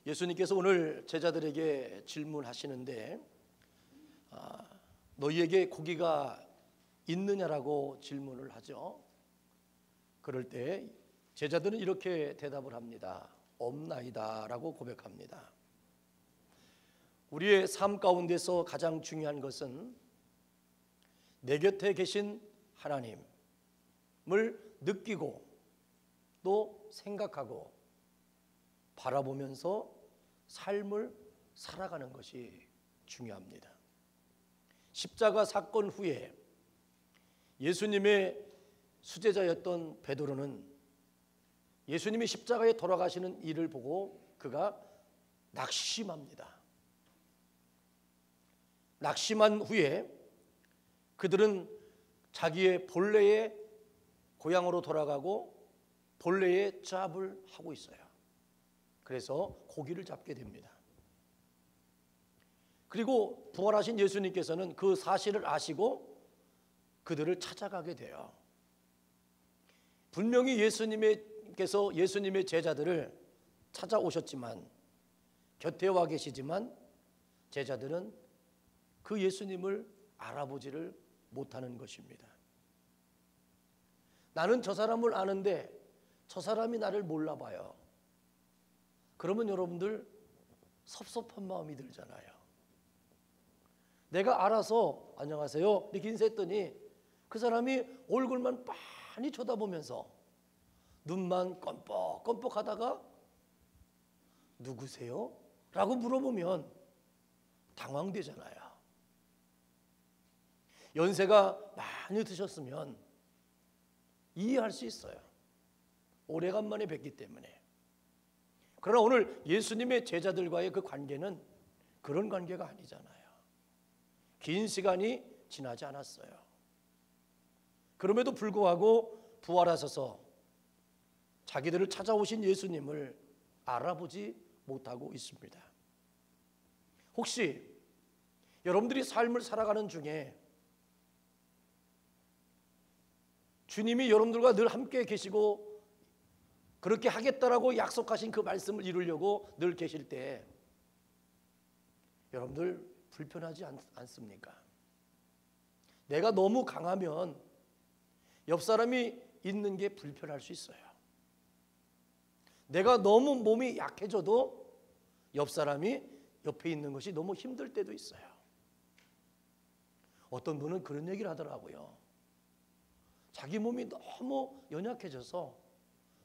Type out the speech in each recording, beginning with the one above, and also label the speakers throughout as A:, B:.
A: 예수님께서 오늘 제자들에게 질문하시는데 너희에게 고기가 있느냐라고 질문을 하죠. 그럴 때 제자들은 이렇게 대답을 합니다. 없나이다 라고 고백합니다. 우리의 삶 가운데서 가장 중요한 것은 내 곁에 계신 하나님을 느끼고 또 생각하고 바라보면서 삶을 살아가는 것이 중요합니다. 십자가 사건 후에 예수님의 수제자였던 베드로는 예수님이 십자가에 돌아가시는 일을 보고 그가 낙심합니다. 낙심한 후에 그들은 자기의 본래의 고향으로 돌아가고 본래의 잡을 하고 있어요. 그래서 고기를 잡게 됩니다. 그리고 부활하신 예수님께서는 그 사실을 아시고 그들을 찾아가게 돼요. 분명히 예수님께서 예수님의 제자들을 찾아오셨지만 곁에 와 계시지만 제자들은 그 예수님을 알아보지를 못하는 것입니다. 나는 저 사람을 아는데 저 사람이 나를 몰라봐요. 그러면 여러분들 섭섭한 마음이 들잖아요. 내가 알아서 안녕하세요 이렇게 인사했더니 그 사람이 얼굴만 빤히 쳐다보면서 눈만 껌뻑껌뻑 하다가 누구세요? 라고 물어보면 당황되잖아요. 연세가 많이 드셨으면 이해할 수 있어요. 오래간만에 뵙기 때문에. 그러나 오늘 예수님의 제자들과의 그 관계는 그런 관계가 아니잖아요. 긴 시간이 지나지 않았어요. 그럼에도 불구하고 부활하셔서 자기들을 찾아오신 예수님을 알아보지 못하고 있습니다. 혹시 여러분들이 삶을 살아가는 중에 주님이 여러분들과 늘 함께 계시고 그렇게 하겠다라고 약속하신 그 말씀을 이루려고 늘 계실 때 여러분들 불편하지 않습니까? 내가 너무 강하면 옆 사람이 있는 게 불편할 수 있어요. 내가 너무 몸이 약해져도 옆 사람이 옆에 있는 것이 너무 힘들 때도 있어요. 어떤 분은 그런 얘기를 하더라고요. 자기 몸이 너무 연약해져서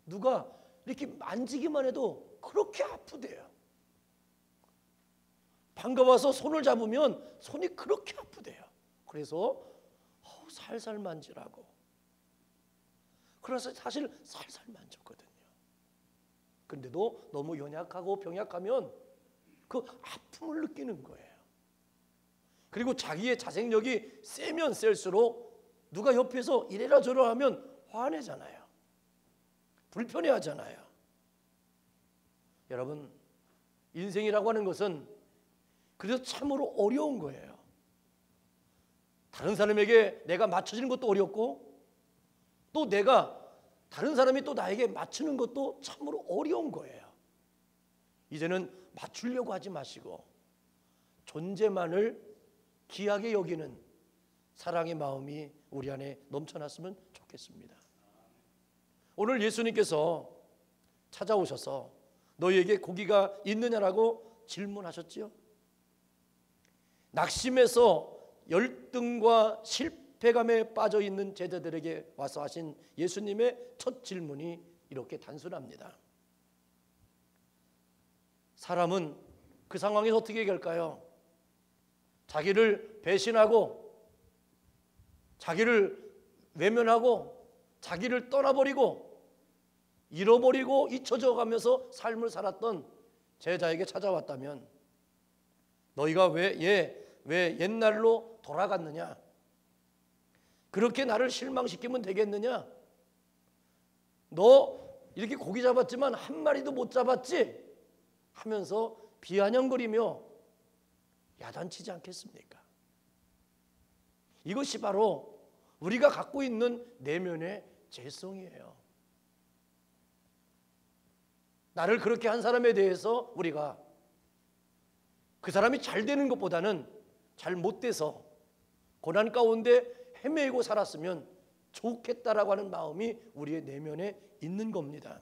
A: 누가 이렇게 만지기만 해도 그렇게 아프대요. 반가워서 손을 잡으면 손이 그렇게 아프대요. 그래서 살살 만지라고. 그래서 사실 살살 만졌거든요. 그런데도 너무 연약하고 병약하면 그 아픔을 느끼는 거예요. 그리고 자기의 자생력이 세면 셀수록 누가 옆에서 이래라 저래라 하면 화내잖아요. 불편해하잖아요. 여러분, 인생이라고 하는 것은 그래서 참으로 어려운 거예요. 다른 사람에게 내가 맞춰지는 것도 어렵고 또 내가 다른 사람이 또 나에게 맞추는 것도 참으로 어려운 거예요. 이제는 맞추려고 하지 마시고 존재만을 귀하게 여기는 사랑의 마음이 우리 안에 넘쳐났으면 좋겠습니다. 오늘 예수님께서 찾아오셔서 너희에게 고기가 있느냐라고 질문하셨지요. 낙심해서 열등과 실패감에 빠져 있는 제자들에게 와서 하신 예수님의 첫 질문이 이렇게 단순합니다. 사람은 그 상황에서 어떻게 얘기할까요? 자기를 배신하고 자기를 외면하고 자기를 떠나버리고 잃어버리고 잊혀져 가면서 삶을 살았던 제자에게 찾아왔다면 너희가 왜 옛날로 돌아갔느냐? 그렇게 나를 실망시키면 되겠느냐? 너 이렇게 고기 잡았지만 한 마리도 못 잡았지? 하면서 비아냥거리며 야단치지 않겠습니까? 이것이 바로 우리가 갖고 있는 내면의 죄성이에요. 나를 그렇게 한 사람에 대해서 우리가 그 사람이 잘 되는 것보다는 잘 못 돼서 고난 가운데 헤매고 살았으면 좋겠다라고 하는 마음이 우리의 내면에 있는 겁니다.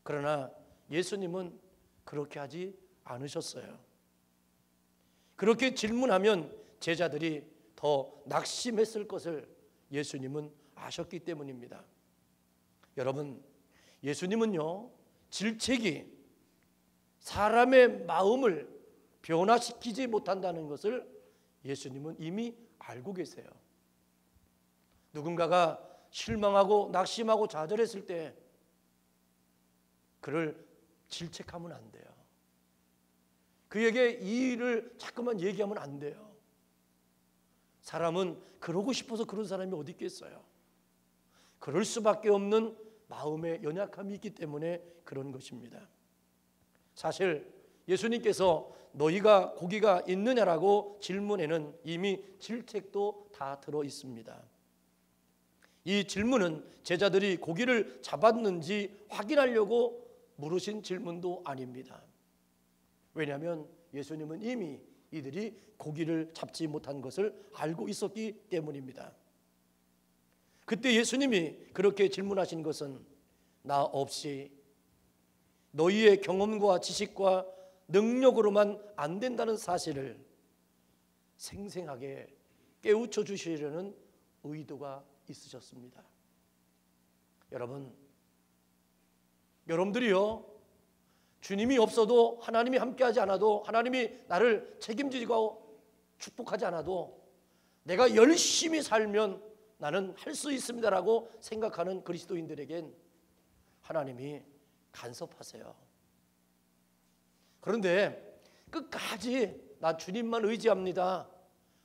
A: 그러나 예수님은 그렇게 하지 않으셨어요. 그렇게 질문하면 제자들이 더 낙심했을 것을 예수님은 아셨기 때문입니다. 여러분, 예수님은요, 질책이 사람의 마음을 변화시키지 못한다는 것을 예수님은 이미 알고 계세요. 누군가가 실망하고 낙심하고 좌절했을 때 그를 질책하면 안 돼요. 그에게 이 일을 자꾸만 얘기하면 안 돼요. 사람은 그러고 싶어서 그런 사람이 어디 있겠어요. 그럴 수밖에 없는 마음의 연약함이 있기 때문에 그런 것입니다. 사실 예수님께서 너희가 고기가 있느냐라고 질문에는 이미 질책도 다 들어 있습니다. 이 질문은 제자들이 고기를 잡았는지 확인하려고 물으신 질문도 아닙니다. 왜냐하면 예수님은 이미 이들이 고기를 잡지 못한 것을 알고 있었기 때문입니다. 그때 예수님이 그렇게 질문하신 것은 나 없이 너희의 경험과 지식과 능력으로만 안 된다는 사실을 생생하게 깨우쳐 주시려는 의도가 있으셨습니다. 여러분들이요, 주님이 없어도, 하나님이 함께하지 않아도, 하나님이 나를 책임지고 축복하지 않아도 내가 열심히 살면 나는 할 수 있습니다라고 생각하는 그리스도인들에겐 하나님이 간섭하세요. 그런데 끝까지 나 주님만 의지합니다,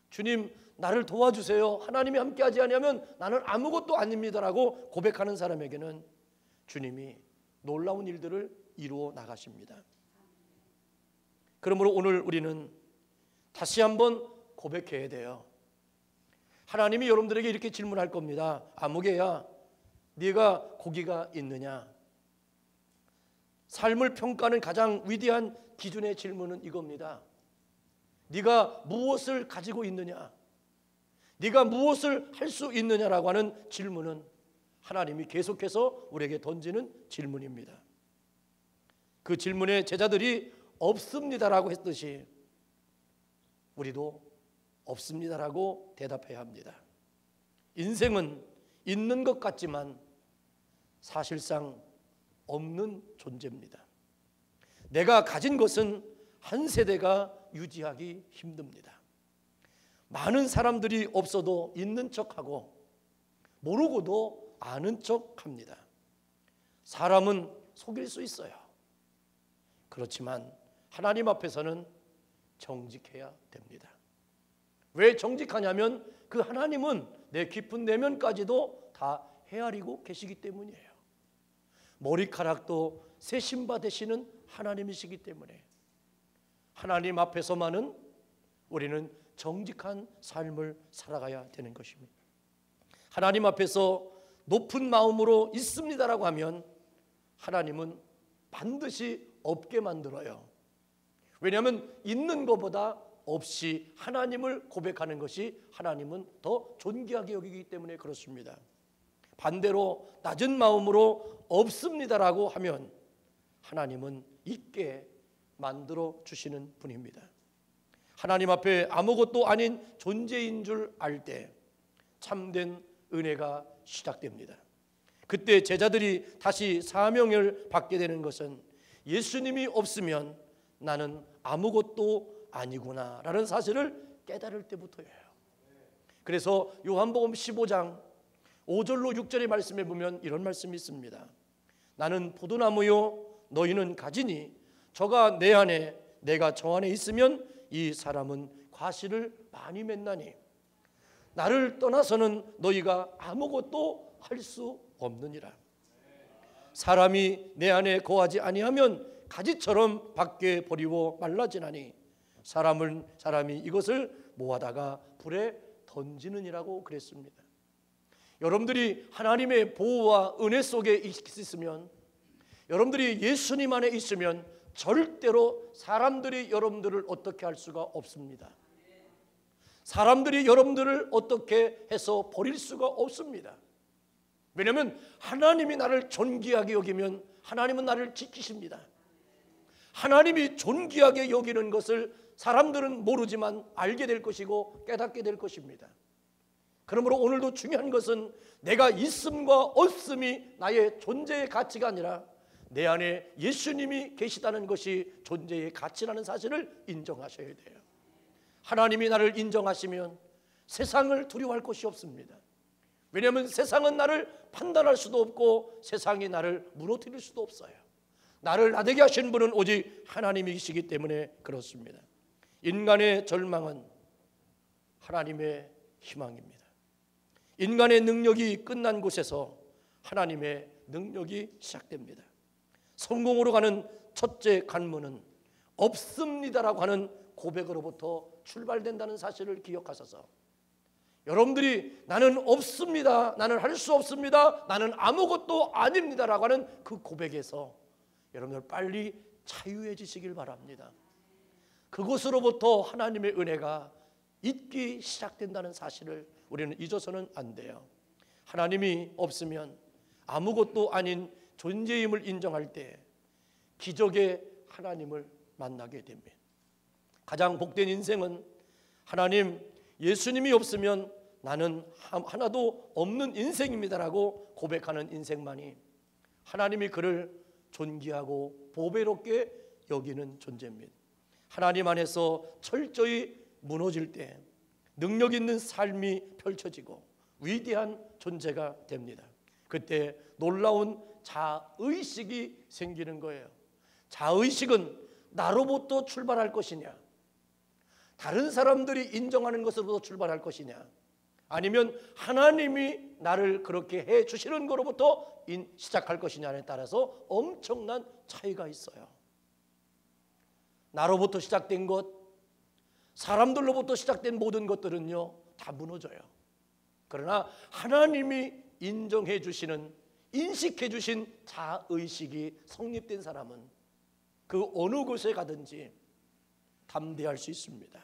A: 주님 나를 도와주세요, 하나님이 함께하지 않으면 나는 아무것도 아닙니다라고 고백하는 사람에게는 주님이 놀라운 일들을 이루어 나가십니다. 그러므로 오늘 우리는 다시 한번 고백해야 돼요. 하나님이 여러분들에게 이렇게 질문할 겁니다. 아무개야, 네가 고기가 있느냐? 삶을 평가하는 가장 위대한 기준의 질문은 이겁니다. 네가 무엇을 가지고 있느냐? 네가 무엇을 할 수 있느냐라고 하는 질문은 하나님이 계속해서 우리에게 던지는 질문입니다. 그 질문에 제자들이 없습니다라고 했듯이 우리도 없습니다라고 대답해야 합니다. 인생은 있는 것 같지만 사실상 없는 존재입니다. 내가 가진 것은 한 세대가 유지하기 힘듭니다. 많은 사람들이 없어도 있는 척하고 모르고도 아는 척합니다. 사람은 속일 수 있어요. 그렇지만 하나님 앞에서는 정직해야 됩니다. 왜 정직하냐면 그 하나님은 내 깊은 내면까지도 다 헤아리고 계시기 때문이에요. 머리카락도 세심바 되시는 하나님이시기 때문에 하나님 앞에서만은 우리는 정직한 삶을 살아가야 되는 것입니다. 하나님 앞에서 높은 마음으로 있습니다라고 하면 하나님은 반드시 없게 만들어요. 왜냐하면 있는 것보다 없이 하나님을 고백하는 것이 하나님은 더 존귀하게 여기기 때문에 그렇습니다. 반대로 낮은 마음으로 없습니다라고 하면 하나님은 있게 만들어 주시는 분입니다. 하나님 앞에 아무것도 아닌 존재인 줄 알 때 참된 은혜가 시작됩니다. 그때 제자들이 다시 사명을 받게 되는 것은 예수님이 없으면 나는 아무것도 아니구나 라는 사실을 깨달을 때부터예요. 그래서 요한복음 15장 5절로 6절의 말씀에 보면 이런 말씀이 있습니다. 나는 포도나무요 너희는 가지니 저가 내 안에 내가 저 안에 있으면 이 사람은 과실을 많이 맺나니 나를 떠나서는 너희가 아무것도 할 수 없느니라. 사람이 내 안에 거하지 아니하면 가지처럼 밖에 버리고 말라지나니 사람이 이것을 모아다가 불에 던지느니라고 그랬습니다. 여러분들이 하나님의 보호와 은혜 속에 있으면, 여러분들이 예수님 안에 있으면 절대로 사람들이 여러분들을 어떻게 할 수가 없습니다. 사람들이 여러분들을 어떻게 해서 버릴 수가 없습니다. 왜냐하면 하나님이 나를 존귀하게 여기면 하나님은 나를 지키십니다. 하나님이 존귀하게 여기는 것을 사람들은 모르지만 알게 될 것이고 깨닫게 될 것입니다. 그러므로 오늘도 중요한 것은 내가 있음과 없음이 나의 존재의 가치가 아니라 내 안에 예수님이 계시다는 것이 존재의 가치라는 사실을 인정하셔야 돼요. 하나님이 나를 인정하시면 세상을 두려워할 것이 없습니다. 왜냐하면 세상은 나를 판단할 수도 없고 세상이 나를 무너뜨릴 수도 없어요. 나를 나대게 하신 분은 오직 하나님이시기 때문에 그렇습니다. 인간의 절망은 하나님의 희망입니다. 인간의 능력이 끝난 곳에서 하나님의 능력이 시작됩니다. 성공으로 가는 첫째 관문은 없습니다라고 하는 고백으로부터 출발된다는 사실을 기억하셔서 여러분들이 나는 없습니다, 나는 할 수 없습니다, 나는 아무것도 아닙니다라고 하는 그 고백에서 여러분들 빨리 자유해지시길 바랍니다. 그곳으로부터 하나님의 은혜가 있기 시작된다는 사실을 우리는 잊어서는 안 돼요. 하나님이 없으면 아무것도 아닌 존재임을 인정할 때 기적의 하나님을 만나게 됩니다. 가장 복된 인생은 하나님, 예수님이 없으면 나는 하나도 없는 인생입니다라고 고백하는 인생만이 하나님이 그를 존귀하고 보배롭게 여기는 존재입니다. 하나님 안에서 철저히 무너질 때 능력 있는 삶이 펼쳐지고 위대한 존재가 됩니다. 그때 놀라운 자의식이 생기는 거예요. 자의식은 나로부터 출발할 것이냐, 다른 사람들이 인정하는 것으로부터 출발할 것이냐, 아니면 하나님이 나를 그렇게 해 주시는 것으로부터 시작할 것이냐에 따라서 엄청난 차이가 있어요. 나로부터 시작된 것, 사람들로부터 시작된 모든 것들은요 다 무너져요. 그러나 하나님이 인정해 주시는, 인식해 주신 자의식이 성립된 사람은 그 어느 곳에 가든지 담대할 수 있습니다.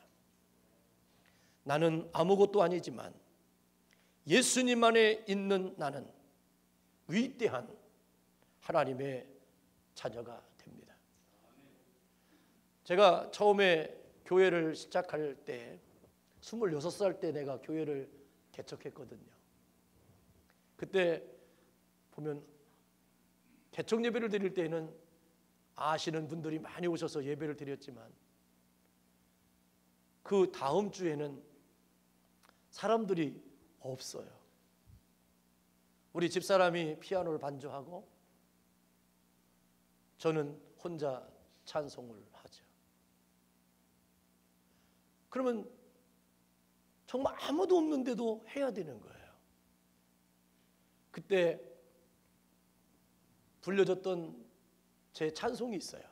A: 나는 아무것도 아니지만 예수님 안에 있는 나는 위대한 하나님의 자녀가 됩니다. 제가 처음에 교회를 시작할 때 26살 때 내가 교회를 개척했거든요. 그때 보면 개척 예배를 드릴 때는 아시는 분들이 많이 오셔서 예배를 드렸지만 그 다음 주에는 사람들이 없어요. 우리 집사람이 피아노를 반주하고 저는 혼자 찬송을 하죠. 그러면 정말 아무도 없는데도 해야 되는 거예요. 그때 불려졌던 제 찬송이 있어요.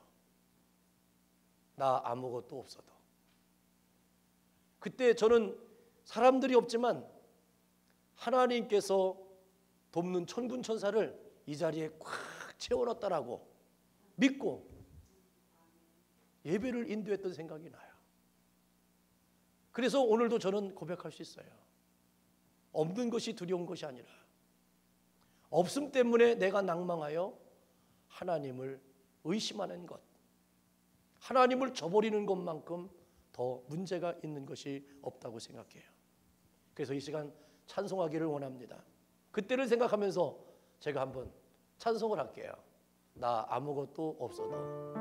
A: 나 아무것도 없어도. 그때 저는 사람들이 없지만 하나님께서 돕는 천군 천사를 이 자리에 꽉 채워놨다라고 믿고 예배를 인도했던 생각이 나요. 그래서 오늘도 저는 고백할 수 있어요. 없는 것이 두려운 것이 아니라 없음 때문에 내가 낭망하여 하나님을 의심하는 것, 하나님을 저버리는 것만큼 더 문제가 있는 것이 없다고 생각해요. 그래서 이 시간 찬송하기를 원합니다. 그때를 생각하면서 제가 한번 찬송을 할게요. 나 아무것도 없어도.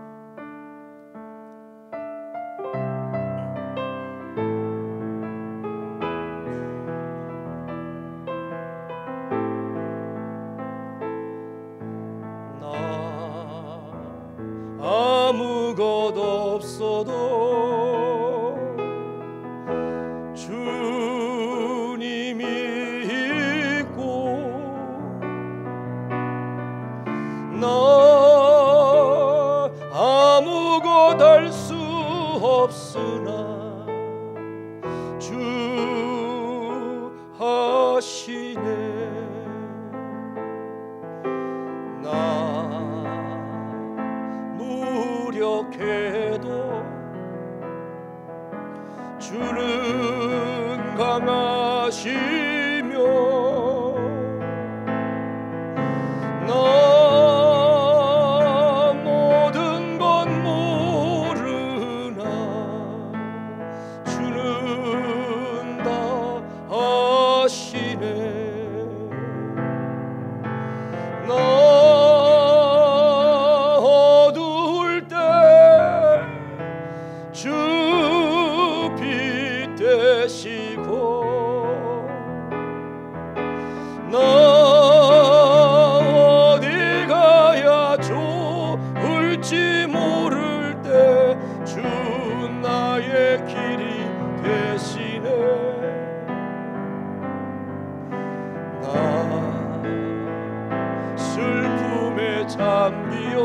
A: 아무것도 없어도 주님이 있고 나 아무것 할 수 없으나 주 하시네. 나 부족해도 주는 강하시며 나 모든 건 모르나 주는 다 아시네. 나 어두울 때 주 빛 되시고 나 어디 가야 좋을지 모를 때 주 나의 길이 되시네. 나 슬픔에 잠기어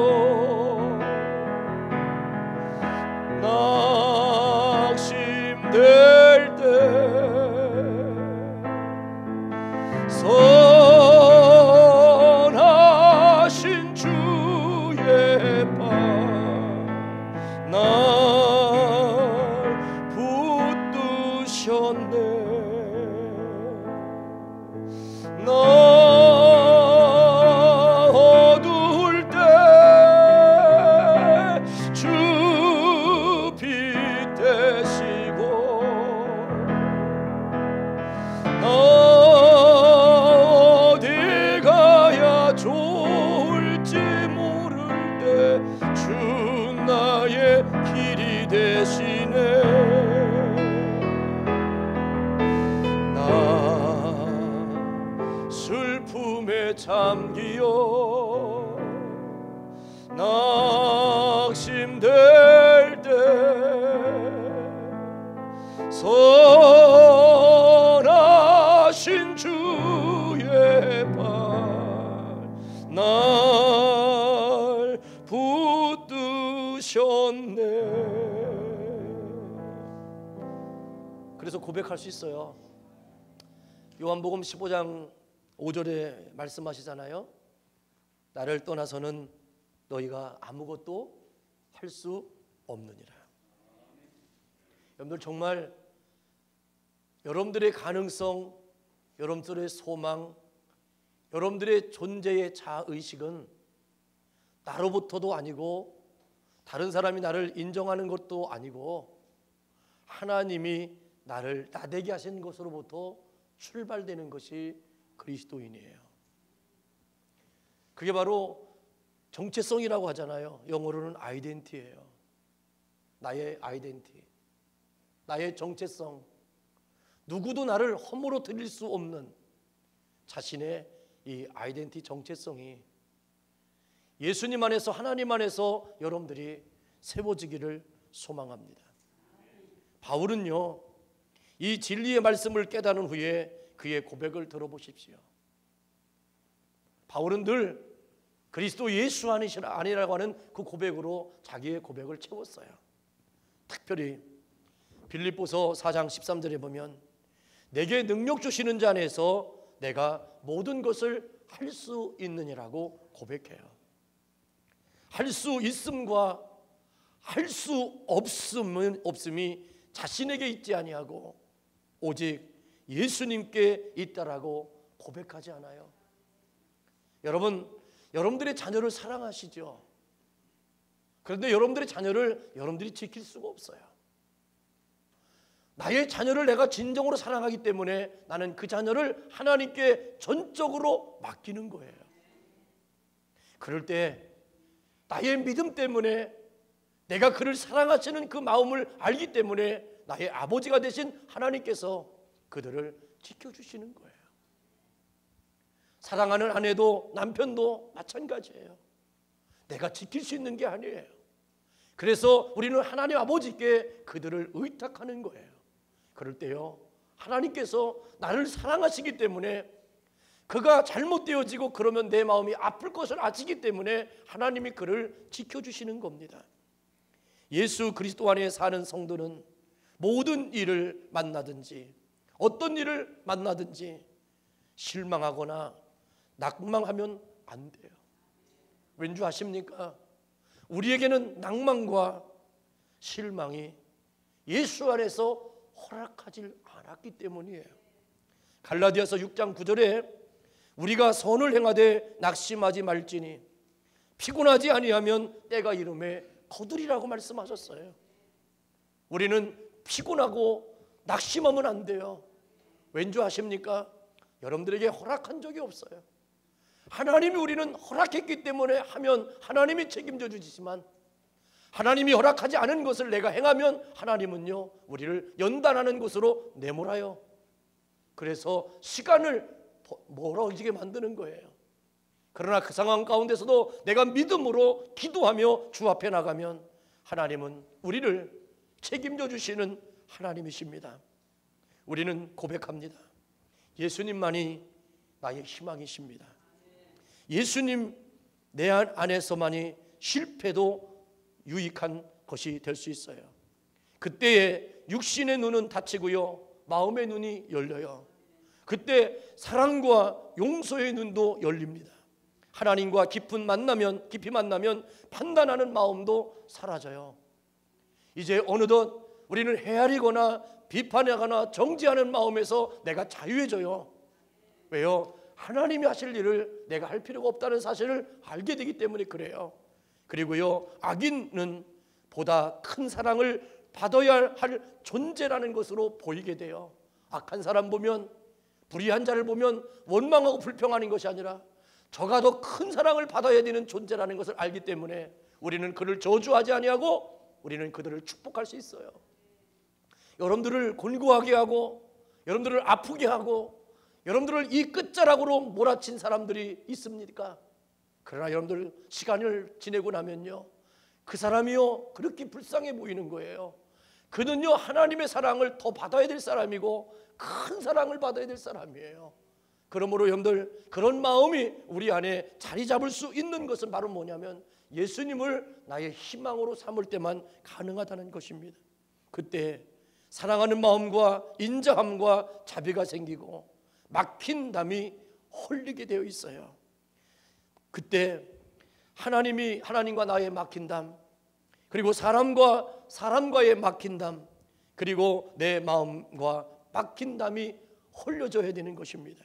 A: 낙심될 때 선하신 주의 발 날 붙드셨네. 나 어두울 때 주 빛 되시고 나 어디 가야 좋을지 모를 때 주 나의 길이 되시네. 나 슬픔에 잠기어 낙심될 때 선하신 주의 발 날 붙드셨네. 그래서 고백할 수 있어요. 요한복음 15장 5절에 말씀하시잖아요. 나를 떠나서는 너희가 아무것도 할 수 없느니라. 여러분들 정말 여러분들의 가능성, 여러분들의 소망, 여러분들의 존재의 자의식은 나로부터도 아니고 다른 사람이 나를 인정하는 것도 아니고 하나님이 나를 나되게 하신 것으로부터 출발되는 것이 그리스도인이에요. 그게 바로 정체성이라고 하잖아요. 영어로는 아이덴티예요. 나의 아이덴티, 나의 정체성. 누구도 나를 허물어 드릴 수 없는 자신의 이 아이덴티 정체성이 예수님 안에서, 하나님 안에서 여러분들이 세워지기를 소망합니다. 바울은요, 이 진리의 말씀을 깨달은 후에 그의 고백을 들어보십시오. 바울은 늘 그리스도 예수 아니라고 하는 그 고백으로 자기의 고백을 채웠어요. 특별히 빌립보서 4장 13절에 보면 내게 능력 주시는 자 안에서 내가 모든 것을 할 수 있느니라고 고백해요. 할 수 있음과 할 수 없음이 자신에게 있지 아니하고 오직 예수님께 있다라고 고백하지 않아요. 여러분들의 자녀를 사랑하시죠. 그런데 여러분들의 자녀를 여러분들이 지킬 수가 없어요. 나의 자녀를 내가 진정으로 사랑하기 때문에 나는 그 자녀를 하나님께 전적으로 맡기는 거예요. 그럴 때 나의 믿음 때문에, 내가 그를 사랑하시는 그 마음을 알기 때문에 나의 아버지가 되신 하나님께서 그들을 지켜주시는 거예요. 사랑하는 아내도 남편도 마찬가지예요. 내가 지킬 수 있는 게 아니에요. 그래서 우리는 하나님 아버지께 그들을 의탁하는 거예요. 그럴 때요, 하나님께서 나를 사랑하시기 때문에, 그가 잘못되어지고 그러면 내 마음이 아플 것을 아시기 때문에 하나님이 그를 지켜주시는 겁니다. 예수 그리스도 안에 사는 성도는 모든 일을 만나든지 어떤 일을 만나든지 실망하거나 낙망하면 안 돼요. 왠 줄 아십니까? 우리에게는 낭만과 실망이 예수 안에서 허락하지 않았기 때문이에요. 갈라디아서 6장 9절에 우리가 선을 행하되 낙심하지 말지니 피곤하지 아니하면 때가 이름에 거두리라고 말씀하셨어요. 우리는 피곤하고 낙심하면 안 돼요. 왠지 아십니까? 여러분들에게 허락한 적이 없어요. 하나님이 우리는 허락했기 때문에 하면 하나님이 책임져 주시지만 하나님이 허락하지 않은 것을 내가 행하면 하나님은요 우리를 연단하는 것으로 내몰아요. 그래서 시간을 멀어지게 만드는 거예요. 그러나 그 상황 가운데서도 내가 믿음으로 기도하며 주 앞에 나가면 하나님은 우리를 책임져 주시는 하나님이십니다. 우리는 고백합니다. 예수님만이 나의 희망이십니다. 예수님 내 안에서만이 실패도 유익한 것이 될 수 있어요. 그때에 육신의 눈은 닫히고요 마음의 눈이 열려요. 그때 사랑과 용서의 눈도 열립니다. 하나님과 깊이 만나면 판단하는 마음도 사라져요. 이제 어느덧 우리는 헤아리거나 비판하거나 정죄하는 마음에서 내가 자유해져요. 왜요? 하나님이 하실 일을 내가 할 필요가 없다는 사실을 알게 되기 때문에 그래요. 그리고요 악인은 보다 큰 사랑을 받아야 할 존재라는 것으로 보이게 돼요. 악한 사람 보면, 불의한 자를 보면 원망하고 불평하는 것이 아니라 저가 더 큰 사랑을 받아야 되는 존재라는 것을 알기 때문에 우리는 그를 저주하지 아니하고 우리는 그들을 축복할 수 있어요. 여러분들을 곤고하게 하고 여러분들을 아프게 하고 여러분들을 이 끝자락으로 몰아친 사람들이 있습니까? 그러나 여러분들 시간을 지내고 나면요 그 사람이요 그렇게 불쌍해 보이는 거예요. 그는요 하나님의 사랑을 더 받아야 될 사람이고 큰 사랑을 받아야 될 사람이에요. 그러므로 여러분들 그런 마음이 우리 안에 자리 잡을 수 있는 것은 바로 뭐냐면 예수님을 나의 희망으로 삼을 때만 가능하다는 것입니다. 그때 사랑하는 마음과 인자함과 자비가 생기고 막힌 담이 홀리게 되어 있어요. 그때 하나님과 나의 막힌 담, 그리고 사람과의 막힌 담, 그리고 내 마음과 막힌 담이 홀려져야 되는 것입니다.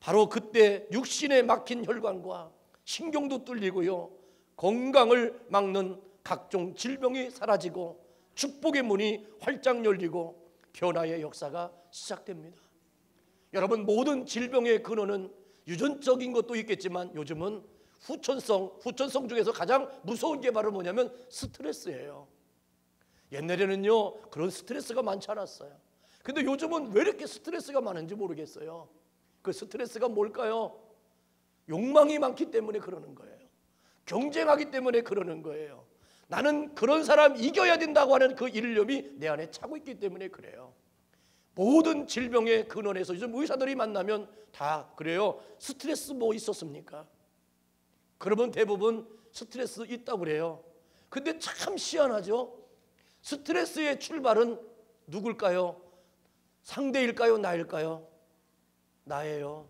A: 바로 그때 육신에 막힌 혈관과 신경도 뚫리고요 건강을 막는 각종 질병이 사라지고 축복의 문이 활짝 열리고 변화의 역사가 시작됩니다. 여러분 모든 질병의 근원은 유전적인 것도 있겠지만 요즘은 후천성 중에서 가장 무서운 게 바로 뭐냐면 스트레스예요. 옛날에는요 그런 스트레스가 많지 않았어요. 근데 요즘은 왜 이렇게 스트레스가 많은지 모르겠어요. 그 스트레스가 뭘까요? 욕망이 많기 때문에 그러는 거예요. 경쟁하기 때문에 그러는 거예요. 나는 그런 사람 이겨야 된다고 하는 그 일념이 내 안에 차고 있기 때문에 그래요. 모든 질병의 근원에서 요즘 의사들이 만나면 다 그래요. 스트레스 뭐 있었습니까? 그러면 대부분 스트레스 있다고 그래요. 근데 참 희한하죠. 스트레스의 출발은 누굴까요? 상대일까요? 나일까요? 나예요.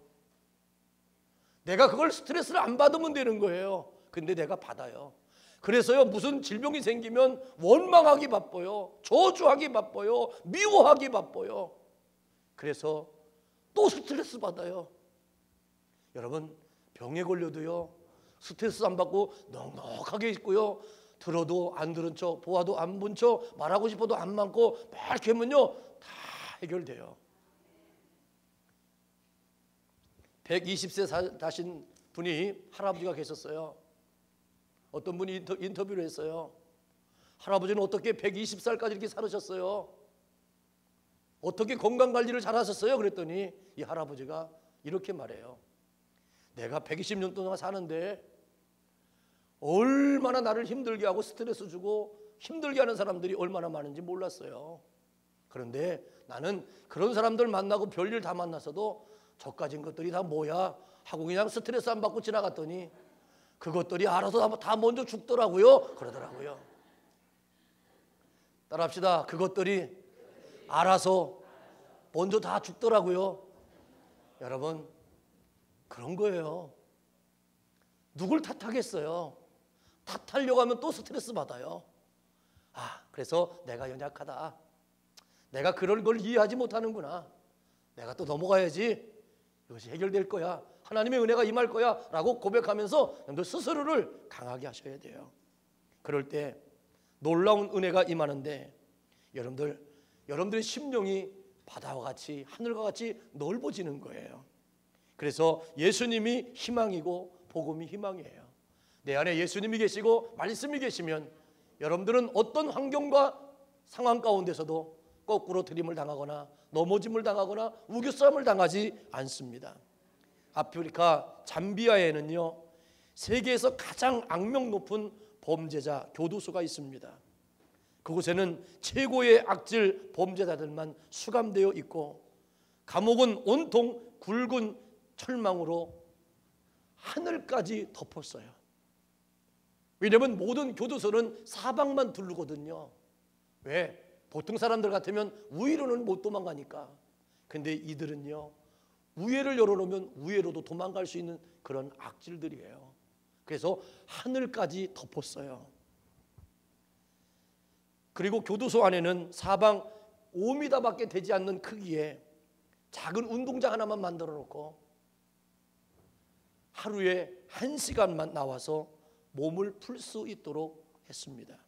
A: 내가 그걸 스트레스를 안 받으면 되는 거예요. 근데 내가 받아요. 그래서요 무슨 질병이 생기면 원망하기 바빠요. 저주하기 바빠요. 미워하기 바빠요. 그래서 또 스트레스 받아요. 여러분 병에 걸려도요 스트레스 안 받고 넉넉하게 있고요 들어도 안 들은 척, 보아도 안 본 척, 말하고 싶어도 안 많고 막 이렇게 하면요 다 해결돼요. 120세 다신 분이 할아버지가 계셨어요. 어떤 분이 인터뷰를 했어요. 할아버지는 어떻게 120살까지 이렇게 살으셨어요? 어떻게 건강관리를 잘 하셨어요? 그랬더니 이 할아버지가 이렇게 말해요. 내가 120년 동안 사는데 얼마나 나를 힘들게 하고 스트레스 주고 힘들게 하는 사람들이 얼마나 많은지 몰랐어요. 그런데 나는 그런 사람들 만나고 별일 다 만났어도 저까진 것들이 다 뭐야 하고 그냥 스트레스 안 받고 지나갔더니 그것들이 알아서 다 먼저 죽더라고요. 그러더라고요. 따라합시다. 그것들이 알아서 먼저 다 죽더라고요. 여러분 그런 거예요. 누굴 탓하겠어요? 탓하려고 하면 또 스트레스 받아요. 그래서 내가 연약하다, 내가 그런 걸 이해하지 못하는구나, 내가 또 넘어가야지, 이것이 해결될 거야, 하나님의 은혜가 임할 거야 라고 고백하면서 여러분들 스스로를 강하게 하셔야 돼요. 그럴 때 놀라운 은혜가 임하는데 여러분들의 심령이 바다와 같이, 하늘과 같이 넓어지는 거예요. 그래서 예수님이 희망이고 복음이 희망이에요. 내 안에 예수님이 계시고 말씀이 계시면 여러분들은 어떤 환경과 상황 가운데서도 거꾸로 들임을 당하거나 넘어짐을 당하거나 우겨싸움을 당하지 않습니다. 아프리카 잠비아에는요, 세계에서 가장 악명 높은 범죄자 교도소가 있습니다. 그곳에는 최고의 악질 범죄자들만 수감되어 있고 감옥은 온통 굵은 철망으로 하늘까지 덮었어요. 왜냐하면 모든 교도소는 사방만 두르거든요. 왜? 보통 사람들 같으면 우회로는 못 도망가니까. 근데 이들은요, 우회를 열어놓으면 우회로도 도망갈 수 있는 그런 악질들이에요. 그래서 하늘까지 덮었어요. 그리고 교도소 안에는 사방 5m밖에 되지 않는 크기의 작은 운동장 하나만 만들어 놓고 하루에 1시간만 나와서 몸을 풀 수 있도록 했습니다.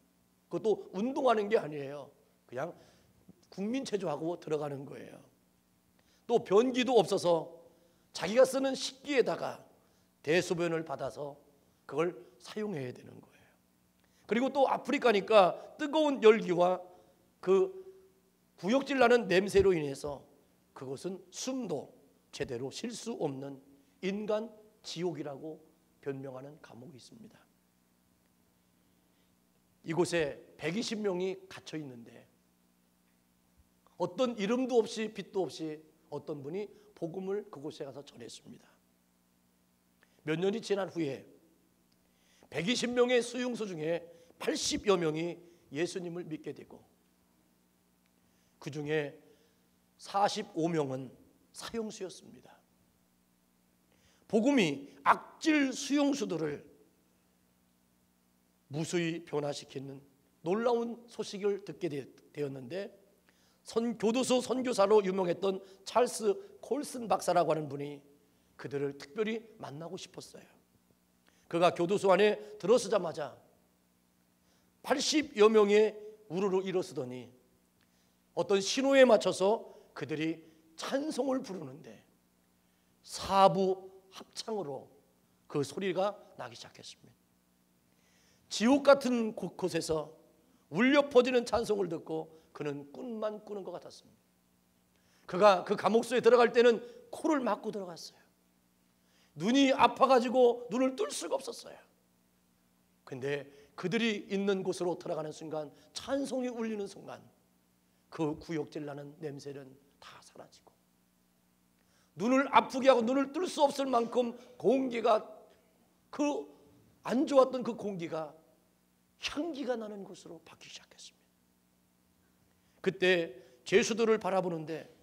A: 그것도 운동하는 게 아니에요. 그냥 국민체조하고 들어가는 거예요. 또 변기도 없어서 자기가 쓰는 식기에다가 대소변을 받아서 그걸 사용해야 되는 거예요. 그리고 또 아프리카니까 뜨거운 열기와 그 구역질 나는 냄새로 인해서 그것은 숨도 제대로 쉴 수 없는 인간 지옥이라고 변명하는 감옥이 있습니다. 이곳에 120명이 갇혀 있는데 어떤 이름도 없이 빛도 없이 어떤 분이 복음을 그곳에 가서 전했습니다. 몇 년이 지난 후에 120명의 수용소 중에 80여 명이 예수님을 믿게 되고 그 중에 45명은 사형수였습니다. 복음이 악질 수용수들을 무수히 변화시키는 놀라운 소식을 듣게 되었는데 교도소 선교사로 유명했던 찰스 콜슨 박사라고 하는 분이 그들을 특별히 만나고 싶었어요. 그가 교도소 안에 들어서자마자 80여 명의 우르르 일어서더니 어떤 신호에 맞춰서 그들이 찬송을 부르는데 사부 합창으로 그 소리가 나기 시작했습니다. 지옥 같은 곳에서 울려 퍼지는 찬송을 듣고 그는 꿈만 꾸는 것 같았습니다. 그가 그 감옥소에 들어갈 때는 코를 막고 들어갔어요. 눈이 아파가지고 눈을 뜰 수가 없었어요. 근데 그들이 있는 곳으로 들어가는 순간, 찬송이 울리는 순간 그 구역질 나는 냄새는 다 사라지고 눈을 아프게 하고 눈을 뜰 수 없을 만큼 공기가, 그 안 좋았던 그 공기가 향기가 나는 곳으로 바뀌기 시작했습니다. 그때 죄수들을 바라보는데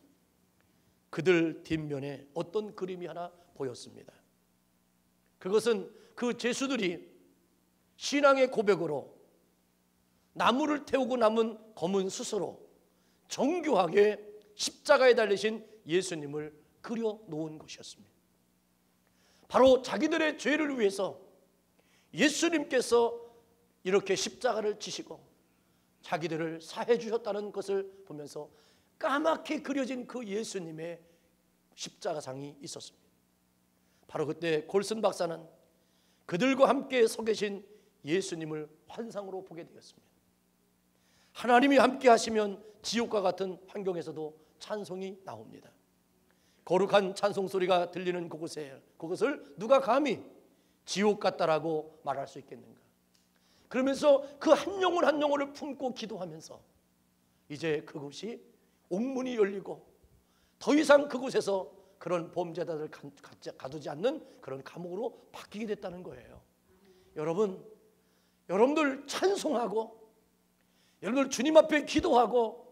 A: 그들 뒷면에 어떤 그림이 하나 보였습니다. 그것은 그 죄수들이 신앙의 고백으로 나무를 태우고 남은 검은 숯으로 정교하게 십자가에 달리신 예수님을 그려 놓은 것이었습니다. 바로 자기들의 죄를 위해서 예수님께서 이렇게 십자가를 지시고 자기들을 사해 주셨다는 것을 보면서 까맣게 그려진 그 예수님의 십자가상이 있었습니다. 바로 그때 콜슨 박사는 그들과 함께 서 계신 예수님을 환상으로 보게 되었습니다. 하나님이 함께 하시면 지옥과 같은 환경에서도 찬송이 나옵니다. 거룩한 찬송 소리가 들리는 그것을 누가 감히 지옥 같다라고 말할 수 있겠는가? 그러면서 그 한 영혼 한 영혼을 품고 기도하면서 이제 그곳이 옥문이 열리고 더 이상 그곳에서 그런 범죄자들을 가두지 않는 그런 감옥으로 바뀌게 됐다는 거예요. 여러분들 찬송하고 여러분들 주님 앞에 기도하고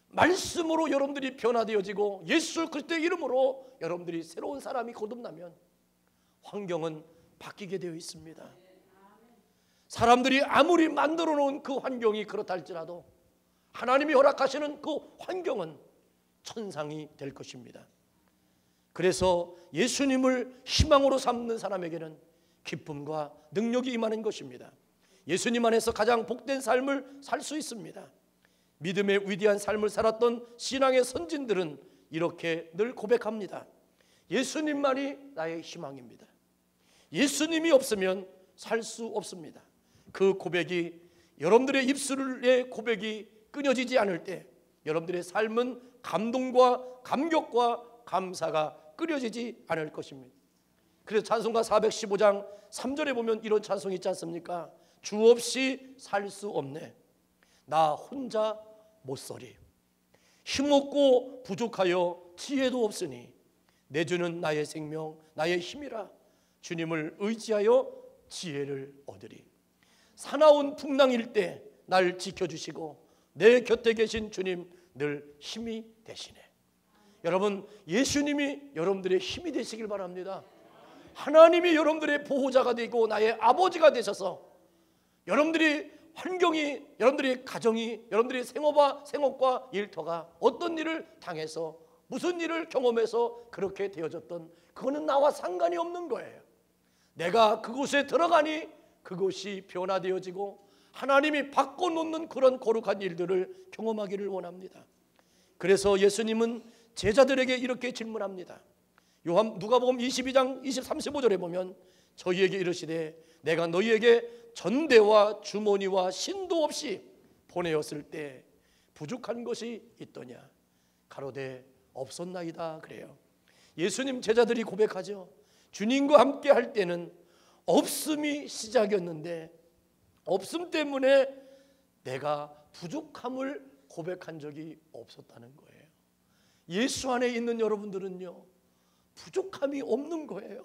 A: 말씀으로 여러분들이 변화되어지고 예수 그리스도의 이름으로 여러분들이 새로운 사람이 거듭나면 환경은 바뀌게 되어 있습니다. 사람들이 아무리 만들어 놓은 그 환경이 그렇다 할지라도 하나님이 허락하시는 그 환경은 천상이 될 것입니다. 그래서 예수님을 희망으로 삼는 사람에게는 기쁨과 능력이 임하는 것입니다. 예수님 안에서 가장 복된 삶을 살 수 있습니다. 믿음의 위대한 삶을 살았던 신앙의 선진들은 이렇게 늘 고백합니다. 예수님만이 나의 희망입니다. 예수님이 없으면 살 수 없습니다. 그 고백이 여러분들의 입술의 고백이 끊어지지 않을 때 여러분들의 삶은 감동과 감격과 감사가 끊어지지 않을 것입니다. 그래서 찬송가 415장 3절에 보면 이런 찬송이 있지 않습니까? 주 없이 살 수 없네. 나 혼자 못 서리. 힘없고 부족하여 지혜도 없으니 내 주는 나의 생명 나의 힘이라. 주님을 의지하여 지혜를 얻으리. 사나운 풍랑일 때 날 지켜주시고 내 곁에 계신 주님 늘 힘이 되시네. 여러분, 예수님이 여러분들의 힘이 되시길 바랍니다. 하나님이 여러분들의 보호자가 되고 나의 아버지가 되셔서 여러분들이 환경이, 여러분들의 가정이, 여러분들의 생업과 일터가 어떤 일을 당해서 무슨 일을 경험해서 그렇게 되어졌던, 그거는 나와 상관이 없는 거예요. 내가 그곳에 들어가니 그것이 변화되어지고 하나님이 바꿔놓는 그런 거룩한 일들을 경험하기를 원합니다. 그래서 예수님은 제자들에게 이렇게 질문합니다. 누가복음 22장 35절에 보면 저희에게 이르시되 내가 너희에게 전대와 주머니와 신도 없이 보내었을 때 부족한 것이 있더냐? 가로되 없었나이다 그래요. 예수님 제자들이 고백하죠. 주님과 함께 할 때는 없음이 시작이었는데 없음 때문에 내가 부족함을 고백한 적이 없었다는 거예요. 예수 안에 있는 여러분들은요, 부족함이 없는 거예요.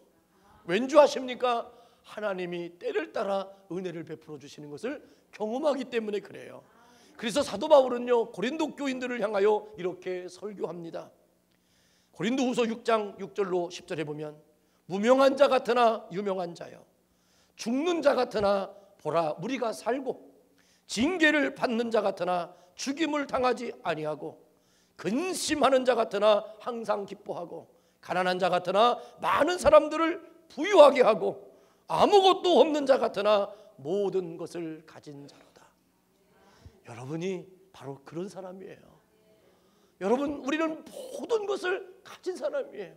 A: 왠지 아십니까? 하나님이 때를 따라 은혜를 베풀어 주시는 것을 경험하기 때문에 그래요. 그래서 사도 바울은요, 고린도 교인들을 향하여 이렇게 설교합니다. 고린도후서 6장 6절로 10절에 보면 무명한 자 같으나 유명한 자여, 죽는 자 같으나 보라 우리가 살고, 징계를 받는 자 같으나 죽임을 당하지 아니하고, 근심하는 자 같으나 항상 기뻐하고, 가난한 자 같으나 많은 사람들을 부유하게 하고, 아무것도 없는 자 같으나 모든 것을 가진 자로다. 여러분이 바로 그런 사람이에요. 여러분, 우리는 모든 것을 가진 사람이에요.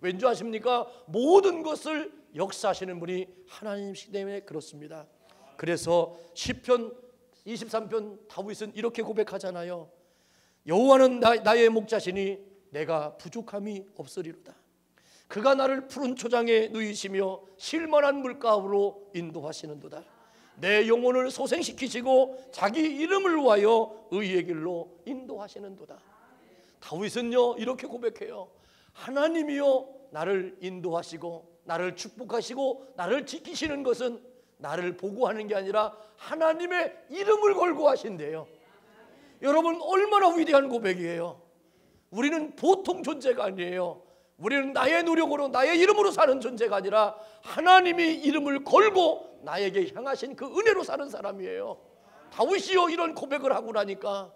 A: 왠지 아십니까? 모든 것을 역사하시는 분이 하나님이시기 때문에 그렇습니다. 그래서 시편 23편 다윗은 이렇게 고백하잖아요. 여호와는 나의 목자시니 내가 부족함이 없으리로다. 그가 나를 푸른 초장에 누이시며 쉴만한 물가로 인도하시는도다. 내 영혼을 소생시키시고 자기 이름을 위하여 의의 길로 인도하시는도다. 다윗은요 이렇게 고백해요. 하나님이요 나를 인도하시고 나를 축복하시고 나를 지키시는 것은 나를 보고하는 게 아니라 하나님의 이름을 걸고 하신대요. 여러분, 얼마나 위대한 고백이에요. 우리는 보통 존재가 아니에요. 우리는 나의 노력으로 나의 이름으로 사는 존재가 아니라 하나님이 이름을 걸고 나에게 향하신 그 은혜로 사는 사람이에요. 다윗이요 이런 고백을 하고 나니까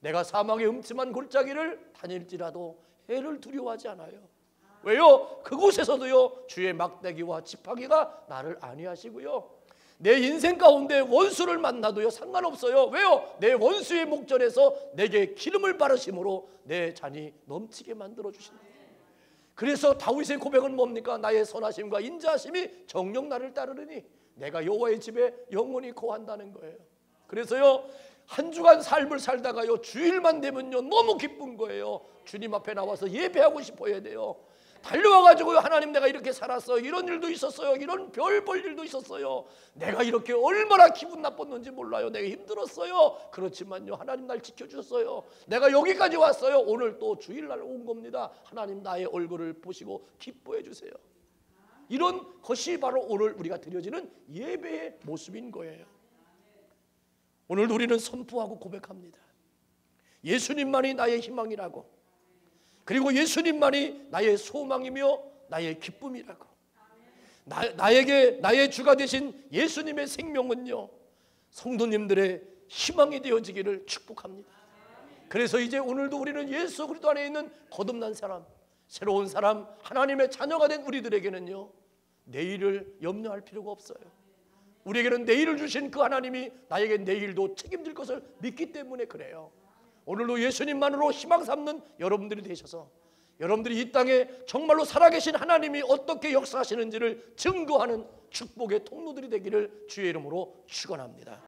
A: 내가 사망의 음침한 골짜기를 다닐지라도 해를 두려워하지 않아요. 왜요? 그곳에서도요 주의 막대기와 지팡이가 나를 안위하시고요, 내 인생 가운데 원수를 만나도요 상관없어요. 왜요? 내 원수의 목전에서 내게 기름을 바르심으로 내 잔이 넘치게 만들어 주신다. 그래서 다윗의 고백은 뭡니까? 나의 선하심과 인자하심이 정녕 나를 따르느니 내가 여호와의 집에 영원히 거한다는 거예요. 그래서요 한 주간 삶을 살다가요 주일만 되면요 너무 기쁜 거예요. 주님 앞에 나와서 예배하고 싶어야 돼요. 달려와가지고요 하나님 내가 이렇게 살았어요, 이런 일도 있었어요, 이런 별 볼 일도 있었어요, 내가 이렇게 얼마나 기분 나빴는지 몰라요, 내가 힘들었어요. 그렇지만요 하나님 날 지켜주셨어요. 내가 여기까지 왔어요. 오늘 또 주일날 온 겁니다. 하나님 나의 얼굴을 보시고 기뻐해 주세요. 이런 것이 바로 오늘 우리가 드려지는 예배의 모습인 거예요. 오늘 우리는 선포하고 고백합니다. 예수님만이 나의 희망이라고, 그리고 예수님만이 나의 소망이며 나의 기쁨이라고. 나의 주가 되신 예수님의 생명은요, 성도님들의 희망이 되어지기를 축복합니다. 그래서 이제 오늘도 우리는 예수 그리스도 안에 있는 거듭난 사람, 새로운 사람, 하나님의 자녀가 된 우리들에게는요, 내일을 염려할 필요가 없어요. 우리에게는 내일을 주신 그 하나님이 나에게 내일도 책임질 것을 믿기 때문에 그래요. 오늘도 예수님만으로 희망 삼는 여러분들이 되셔서 여러분들이 이 땅에 정말로 살아계신 하나님이 어떻게 역사하시는지를 증거하는 축복의 통로들이 되기를 주의 이름으로 축원합니다.